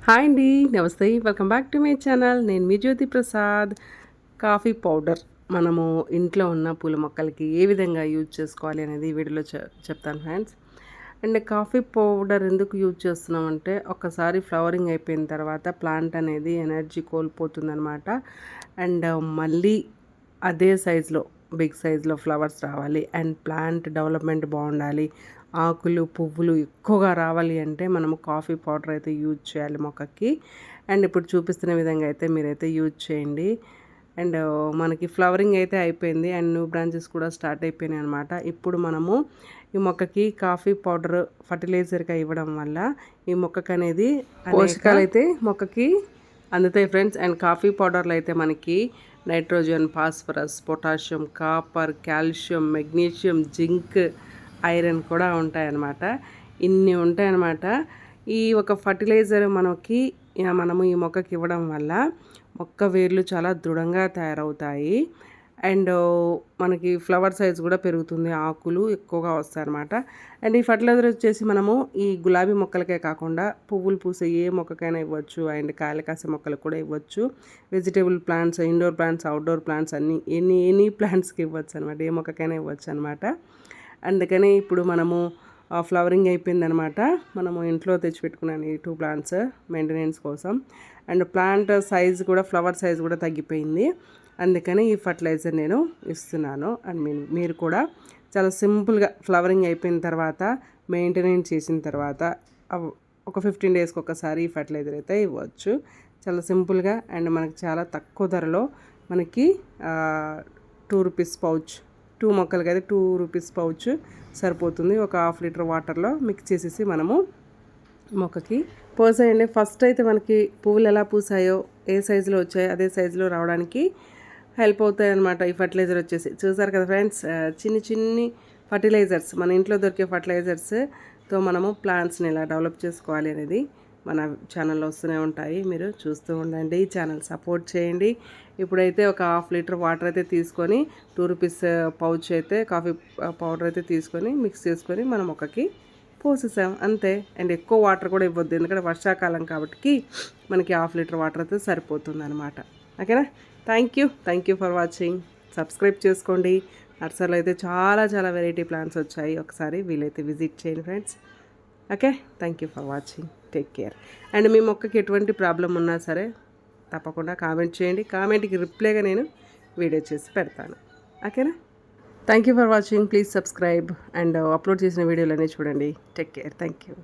Hi అండి, నమస్తే, welcome back to my channel. నేను మీ జ్యోతి ప్రసాద్. కాఫీ పౌడర్ మనము ఇంట్లో ఉన్న పూల మొక్కలకి ఏ విధంగా యూజ్ చేసుకోవాలి అనేది ఈ వీడియోలో చెప్తాను ఫ్రెండ్స్. అండ్ కాఫీ పౌడర్ ఎందుకు యూజ్ చేస్తున్నామంటే, ఒక్కసారి ఫ్లవరింగ్ అయిపోయిన తర్వాత ప్లాంట్ అనేది ఎనర్జీ కోల్పోతుందనమాట. అండ్ మళ్ళీ అదే సైజులో, బిగ్ సైజులో ఫ్లవర్స్ రావాలి అండ్ ప్లాంట్ డెవలప్మెంట్ బాగుండాలి, ఆకులు పువ్వులు ఎక్కువగా రావాలి అంటే మనము కాఫీ పౌడర్ అయితే యూజ్ చేయాలి మొక్కకి. అండ్ ఇప్పుడు చూపిస్తున్న విధంగా అయితే మీరైతే యూజ్ చేయండి. అండ్ మనకి ఫ్లవరింగ్ అయితే అయిపోయింది అండ్ న్యూ బ్రాంచెస్ కూడా స్టార్ట్ అయిపోయినాయి అనమాట. ఇప్పుడు మనము ఈ మొక్కకి కాఫీ పౌడర్ ఫర్టిలైజర్గా ఇవ్వడం వల్ల ఈ మొక్కకి అనేది పోషకాలు అయితే మొక్కకి అందుతాయి ఫ్రెండ్స్. అండ్ కాఫీ పౌడర్లో అయితే మనకి nitrogen, phosphorus, potassium, copper, calcium, magnesium, zinc, iron కూడా ఉంటాయన్నమాట. ఇన్ని ఉంటాయన్నమాట. ఈ ఒక ఫర్టిలైజర్ మనము ఈ మొక్కకి ఇవ్వడం వల్ల మొక్క వేర్లు చాలా దృఢంగా తయారవుతాయి. అండ్ మనకి ఫ్లవర్ సైజ్ కూడా పెరుగుతుంది, ఆకులు ఎక్కువగా వస్తాయి అన్నమాట. అండ్ ఈ ఫర్టిలైజర్ వచ్చేసి మనము ఈ గులాబీ మొక్కలకే కాకుండా పువ్వులు పూసే ఏ మొక్కకైనా ఇవ్వచ్చు అండ్ కాయలు కాసే మొక్కలకు కూడా ఇవ్వచ్చు. Vegetable plants, indoor plants, outdoor plants అన్నీ ఎనీ ప్లాంట్స్కి ఇవ్వచ్చు అనమాట, ఏ మొక్కకైనా ఇవ్వచ్చు అనమాట. అందుకని ఇప్పుడు మనము ఫ్లవరింగ్ అయిపోయిందనమాట. మనము ఇంట్లో తెచ్చిపెట్టుకున్నాను ఈ 2 ప్లాంట్స్ మెయింటెనెన్స్ కోసం. అండ్ ప్లాంట్ సైజ్ కూడా, ఫ్లవర్ సైజ్ కూడా తగ్గిపోయింది. అందుకని ఈ ఫర్టిలైజర్ నేను ఇస్తున్నాను. అండ్ మీరు కూడా చాలా సింపుల్గా ఫ్లవరింగ్ అయిపోయిన తర్వాత, మెయింటెనెన్స్ చేసిన తర్వాత ఒక 15 డేస్కి ఒకసారి ఈ ఫర్టిలైజర్ అయితే ఇవ్వచ్చు. చాలా సింపుల్గా అండ్ మనకి చాలా తక్కువ ధరలో మనకి 2 రూపీస్ పౌచ్, 2 మొక్కలకి అయితే 2 రూపీస్ పౌచ్ సరిపోతుంది. ఒక ½ లీటర్ వాటర్లో మిక్స్ చేసేసి మనము మొక్కకి పోసేయండి. ఫస్ట్ అయితే మనకి పువ్వులు ఎలా పూసాయో, ఏ సైజులో వచ్చాయో అదే సైజులో రావడానికి హెల్ప్ అవుతాయి అన్నమాట ఈ ఫర్టిలైజర్ వచ్చేసి. చూసారు కదా ఫ్రెండ్స్, చిన్ని ఫర్టిలైజర్స్, మన ఇంట్లో దొరికే ఫర్టిలైజర్స్తో మనము ప్లాంట్స్ని ఎలా డెవలప్ చేసుకోవాలి అనేది మన ఛానల్లో వస్తూనే ఉంటాయి. మీరు చూస్తూ ఉండండి, ఛానల్ సపోర్ట్ చేయండి. ఇప్పుడైతే ఒక ½ లీటర్ వాటర్ అయితే తీసుకొని 2 రూపీస్ పౌచ్ అయితే కాఫీ పౌడర్ అయితే తీసుకొని మిక్స్ చేసుకొని మనం మొక్కకి పోసేసాం అంతే. అండ్ ఎక్కువ వాటర్ కూడా ఇవ్వద్దు, ఎందుకంటే వర్షాకాలం కాబట్టి మనకి ½ లీటర్ వాటర్ అయితే సరిపోతుంది అనమాట. ఓకేనా? Thank you for watching. Subscribe చేసుకోండి. నర్సరీలో అయితే చాలా వెరైటీ ప్లాంట్స్ వచ్చాయి, ఒకసారి వీలైతే విజిట్ చేయండి friends. Okay, thank you for watching. Take care. And మీ మొక్కకి ఎటువంటి ప్రాబ్లం ఉన్నా సరే తప్పకుండా కామెంట్ చేయండి. కామెంట్కి రిప్లైగా నేను వీడియో చేసి పెడతాను. ఓకేనా? Thank you for watching. Please subscribe and upload చేసిన వీడియోలన్నీ చూడండి. Take care. Thank you.